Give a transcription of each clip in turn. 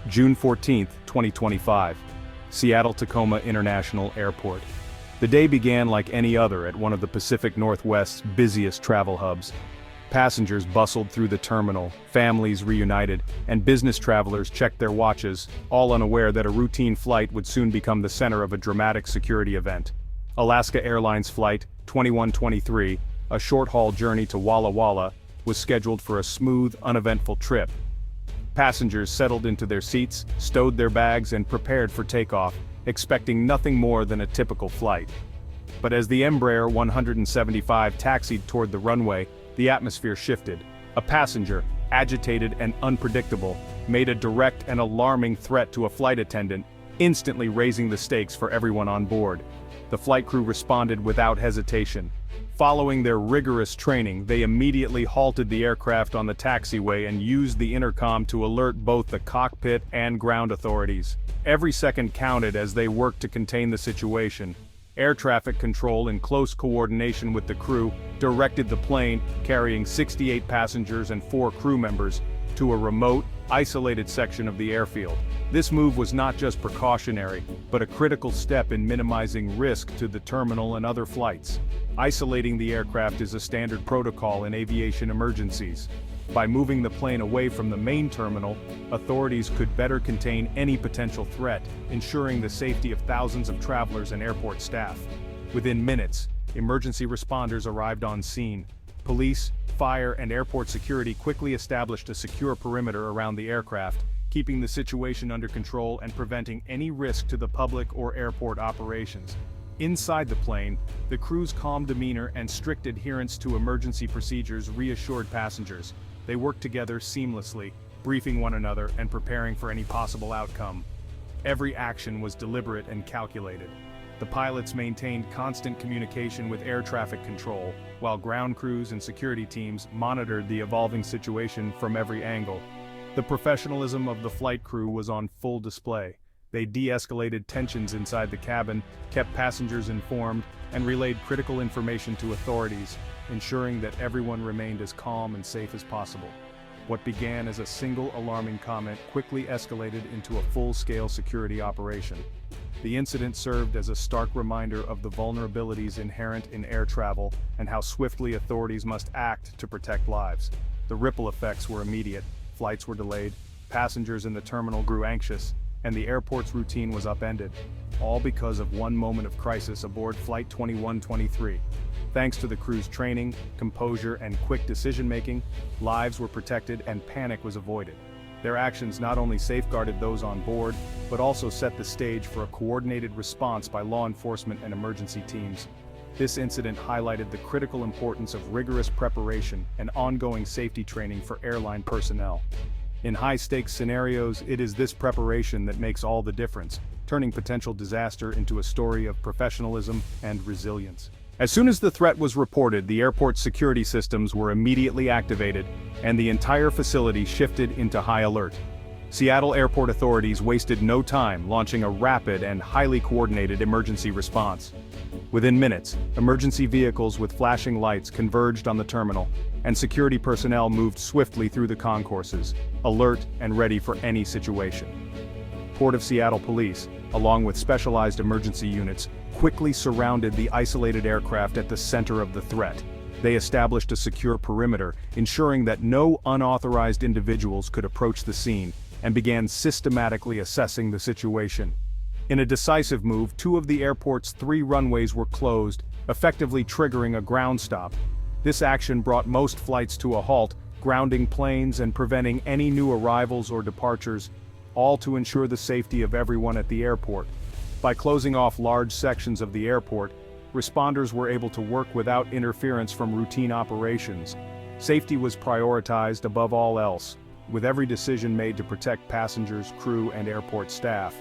June 14, 2025. Seattle-Tacoma International Airport. The day began like any other at one of the Pacific Northwest's busiest travel hubs. Passengers bustled through the terminal, families reunited, and business travelers checked their watches, all unaware that a routine flight would soon become the center of a dramatic security event. Alaska Airlines Flight 2123, a short-haul journey to Walla Walla, was scheduled for a smooth, uneventful trip. Passengers settled into their seats, stowed their bags, and prepared for takeoff, expecting nothing more than a typical flight. But as the Embraer 175 taxied toward the runway, the atmosphere shifted. A passenger, agitated and unpredictable, made a direct and alarming threat to a flight attendant, instantly raising the stakes for everyone on board. The flight crew responded without hesitation. Following their rigorous training, they immediately halted the aircraft on the taxiway and used the intercom to alert both the cockpit and ground authorities. Every second counted as they worked to contain the situation. Air traffic control, in close coordination with the crew, directed the plane, carrying 68 passengers and 4 crew members, to a remote, isolated section of the airfield. This move was not just precautionary, but a critical step in minimizing risk to the terminal and other flights. Isolating the aircraft is a standard protocol in aviation emergencies. By moving the plane away from the main terminal, authorities could better contain any potential threat, ensuring the safety of thousands of travelers and airport staff. Within minutes, emergency responders arrived on scene. Police, fire, and airport security quickly established a secure perimeter around the aircraft, keeping the situation under control and preventing any risk to the public or airport operations. Inside the plane, the crew's calm demeanor and strict adherence to emergency procedures reassured passengers. They worked together seamlessly, briefing one another and preparing for any possible outcome. Every action was deliberate and calculated. The pilots maintained constant communication with air traffic control, while ground crews and security teams monitored the evolving situation from every angle. The professionalism of the flight crew was on full display. They de-escalated tensions inside the cabin, kept passengers informed, and relayed critical information to authorities, ensuring that everyone remained as calm and safe as possible. What began as a single alarming comment quickly escalated into a full-scale security operation. The incident served as a stark reminder of the vulnerabilities inherent in air travel and how swiftly authorities must act to protect lives. The ripple effects were immediate. Flights were delayed, passengers in the terminal grew anxious, and the airport's routine was upended, all because of one moment of crisis aboard Flight 2123. Thanks to the crew's training, composure, and quick decision-making, lives were protected and panic was avoided. Their actions not only safeguarded those on board, but also set the stage for a coordinated response by law enforcement and emergency teams. This incident highlighted the critical importance of rigorous preparation and ongoing safety training for airline personnel. In high-stakes scenarios, it is this preparation that makes all the difference, turning potential disaster into a story of professionalism and resilience. As soon as the threat was reported, the airport's security systems were immediately activated, and the entire facility shifted into high alert. Seattle airport authorities wasted no time launching a rapid and highly coordinated emergency response. Within minutes, emergency vehicles with flashing lights converged on the terminal, and security personnel moved swiftly through the concourses, alert and ready for any situation. Port of Seattle Police, along with specialized emergency units, quickly surrounded the isolated aircraft at the center of the threat. They established a secure perimeter, ensuring that no unauthorized individuals could approach the scene, and began systematically assessing the situation. In a decisive move, 2 of the airport's 3 runways were closed, effectively triggering a ground stop. This action brought most flights to a halt, grounding planes and preventing any new arrivals or departures, all to ensure the safety of everyone at the airport. By closing off large sections of the airport, responders were able to work without interference from routine operations. Safety was prioritized above all else, with every decision made to protect passengers, crew, and airport staff.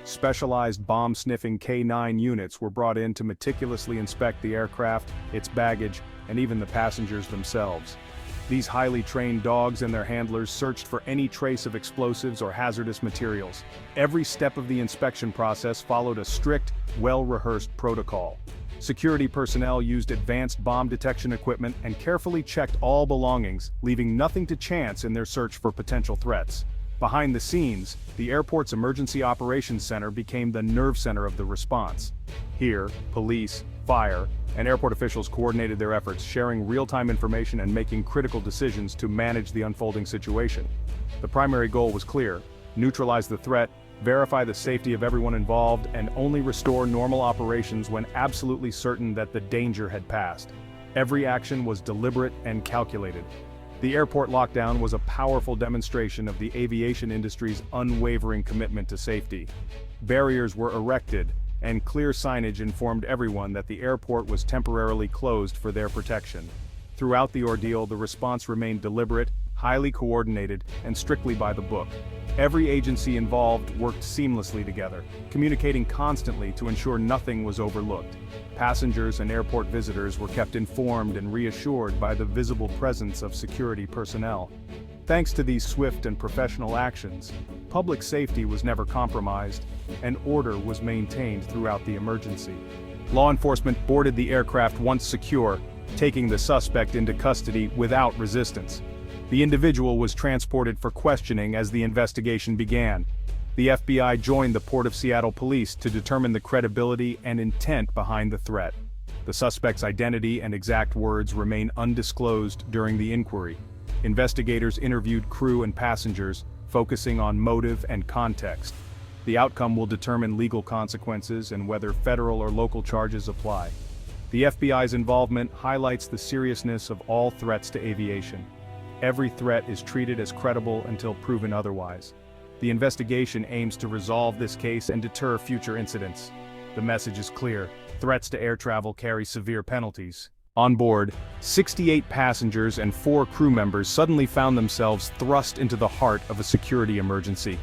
Specialized bomb-sniffing K-9 units were brought in to meticulously inspect the aircraft, its baggage, and even the passengers themselves. These highly trained dogs and their handlers searched for any trace of explosives or hazardous materials. Every step of the inspection process followed a strict, well-rehearsed protocol. Security personnel used advanced bomb detection equipment and carefully checked all belongings, leaving nothing to chance in their search for potential threats. Behind the scenes, the airport's Emergency Operations Center became the nerve center of the response. Here, police, fire, and airport officials coordinated their efforts, sharing real-time information and making critical decisions to manage the unfolding situation. The primary goal was clear: neutralize the threat, verify the safety of everyone involved, and only restore normal operations when absolutely certain that the danger had passed. Every action was deliberate and calculated. The airport lockdown was a powerful demonstration of the aviation industry's unwavering commitment to safety. Barriers were erected, and clear signage informed everyone that the airport was temporarily closed for their protection. Throughout the ordeal, the response remained deliberate, highly coordinated, and strictly by the book. Every agency involved worked seamlessly together, communicating constantly to ensure nothing was overlooked. Passengers and airport visitors were kept informed and reassured by the visible presence of security personnel. Thanks to these swift and professional actions, public safety was never compromised, and order was maintained throughout the emergency. Law enforcement boarded the aircraft once secure, taking the suspect into custody without resistance. The individual was transported for questioning as the investigation began. The FBI joined the Port of Seattle Police to determine the credibility and intent behind the threat. The suspect's identity and exact words remain undisclosed during the inquiry. Investigators interviewed crew and passengers, focusing on motive and context. The outcome will determine legal consequences and whether federal or local charges apply. The FBI's involvement highlights the seriousness of all threats to aviation. Every threat is treated as credible until proven otherwise. The investigation aims to resolve this case and deter future incidents. The message is clear: threats to air travel carry severe penalties. On board, 68 passengers and 4 crew members suddenly found themselves thrust into the heart of a security emergency.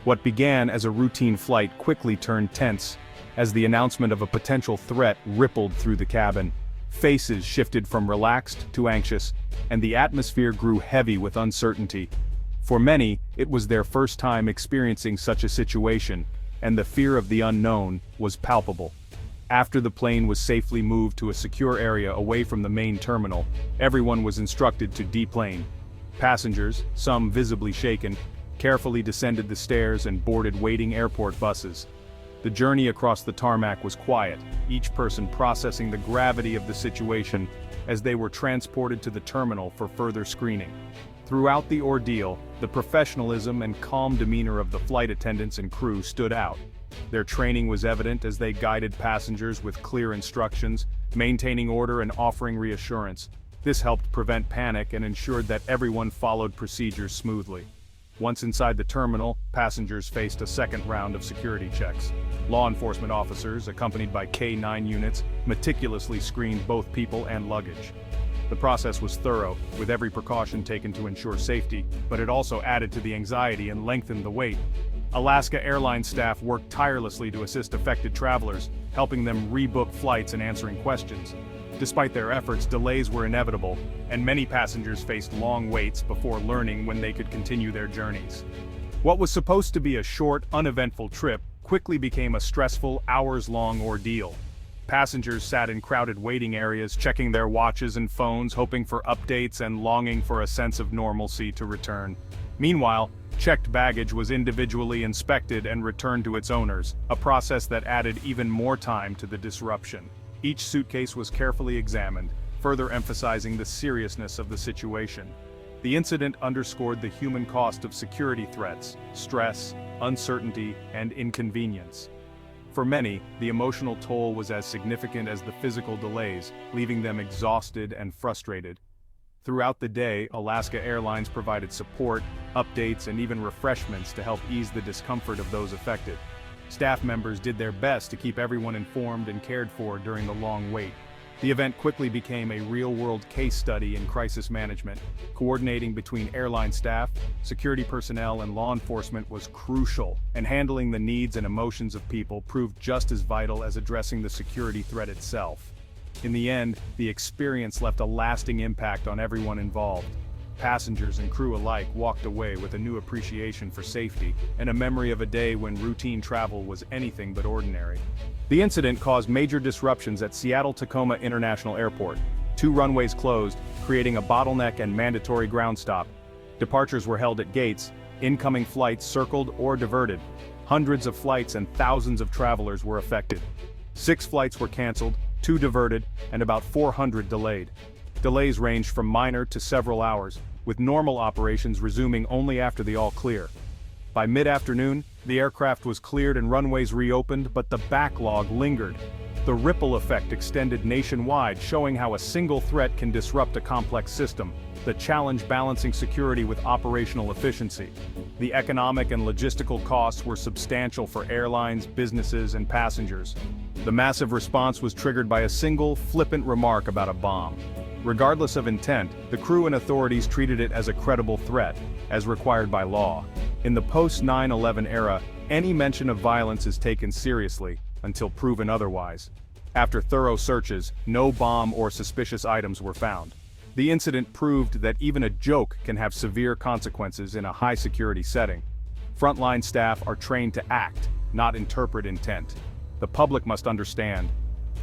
What began as a routine flight quickly turned tense, as the announcement of a potential threat rippled through the cabin. Faces shifted from relaxed to anxious, and the atmosphere grew heavy with uncertainty. For many, it was their first time experiencing such a situation, and the fear of the unknown was palpable. After the plane was safely moved to a secure area away from the main terminal, everyone was instructed to deplane. Passengers, some visibly shaken, carefully descended the stairs and boarded waiting airport buses. The journey across the tarmac was quiet, each person processing the gravity of the situation as they were transported to the terminal for further screening. Throughout the ordeal, the professionalism and calm demeanor of the flight attendants and crew stood out. Their training was evident as they guided passengers with clear instructions, maintaining order and offering reassurance. This helped prevent panic and ensured that everyone followed procedures smoothly. Once inside the terminal, passengers faced a second round of security checks. Law enforcement officers, accompanied by K-9 units, meticulously screened both people and luggage. The process was thorough, with every precaution taken to ensure safety, but it also added to the anxiety and lengthened the wait. Alaska Airlines staff worked tirelessly to assist affected travelers, helping them rebook flights and answering questions. Despite their efforts, delays were inevitable, and many passengers faced long waits before learning when they could continue their journeys. What was supposed to be a short, uneventful trip quickly became a stressful, hours-long ordeal. Passengers sat in crowded waiting areas, checking their watches and phones, hoping for updates and longing for a sense of normalcy to return. Meanwhile, checked baggage was individually inspected and returned to its owners, a process that added even more time to the disruption. Each suitcase was carefully examined, further emphasizing the seriousness of the situation. The incident underscored the human cost of security threats, stress, uncertainty, and inconvenience. For many, the emotional toll was as significant as the physical delays, leaving them exhausted and frustrated. Throughout the day, Alaska Airlines provided support, updates, and even refreshments to help ease the discomfort of those affected. Staff members did their best to keep everyone informed and cared for during the long wait. The event quickly became a real-world case study in crisis management. Coordinating between airline staff, security personnel, and law enforcement was crucial, and handling the needs and emotions of people proved just as vital as addressing the security threat itself. In the end, the experience left a lasting impact on everyone involved. Passengers and crew alike walked away with a new appreciation for safety and a memory of a day when routine travel was anything but ordinary. The incident caused major disruptions at Seattle-Tacoma International Airport. 2 runways closed, creating a bottleneck and mandatory ground stop. Departures were held at gates, Incoming flights circled or diverted. Hundreds of flights and thousands of travelers were affected. 6 flights were canceled, 2 diverted, and about 400 delayed. Delays ranged from minor to several hours, with normal operations resuming only after the all-clear. By mid-afternoon, the aircraft was cleared and runways reopened, but the backlog lingered. The ripple effect extended nationwide, showing how a single threat can disrupt a complex system, the challenge balancing security with operational efficiency. The economic and logistical costs were substantial for airlines, businesses, and passengers. The massive response was triggered by a single, flippant remark about a bomb. Regardless of intent, the crew and authorities treated it as a credible threat, as required by law. In the post-9/11 era, any mention of violence is taken seriously, until proven otherwise. After thorough searches, no bomb or suspicious items were found. The incident proved that even a joke can have severe consequences in a high-security setting. Frontline staff are trained to act, not interpret intent. The public must understand.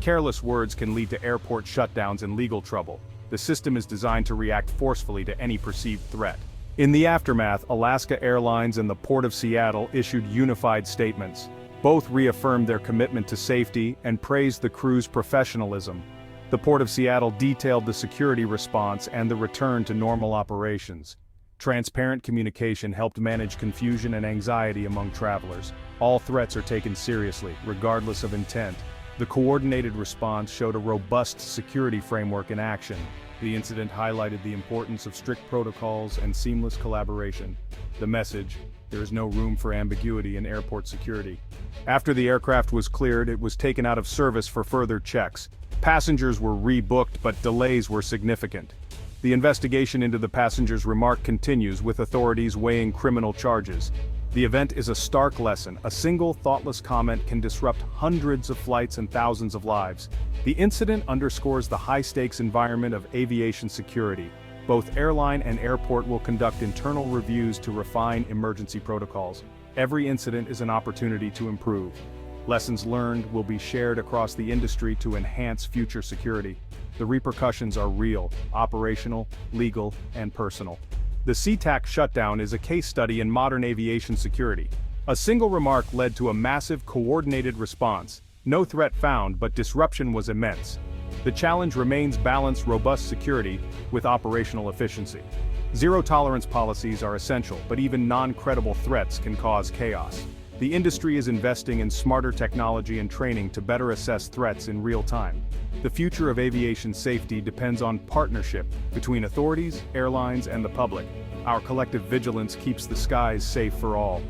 Careless words can lead to airport shutdowns and legal trouble. The system is designed to react forcefully to any perceived threat. In the aftermath, Alaska Airlines and the Port of Seattle issued unified statements. Both reaffirmed their commitment to safety and praised the crew's professionalism. The Port of Seattle detailed the security response and the return to normal operations. Transparent communication helped manage confusion and anxiety among travelers. All threats are taken seriously, regardless of intent. The coordinated response showed a robust security framework in action. The incident highlighted the importance of strict protocols and seamless collaboration. The message: there is no room for ambiguity in airport security. After the aircraft was cleared, it was taken out of service for further checks. Passengers were rebooked, but delays were significant. The investigation into the passenger's remark continues, with authorities weighing criminal charges. The event is a stark lesson. A single thoughtless comment can disrupt hundreds of flights and thousands of lives. The incident underscores the high-stakes environment of aviation security. Both airline and airport will conduct internal reviews to refine emergency protocols. Every incident is an opportunity to improve. Lessons learned will be shared across the industry to enhance future security. The repercussions are real, operational, legal, and personal. The SeaTac shutdown is a case study in modern aviation security. A single remark led to a massive coordinated response. No threat found, but disruption was immense. The challenge remains balance robust security with operational efficiency. Zero-tolerance policies are essential, but even non-credible threats can cause chaos. The industry is investing in smarter technology and training to better assess threats in real time. The future of aviation safety depends on partnership between authorities, airlines, and the public. Our collective vigilance keeps the skies safe for all.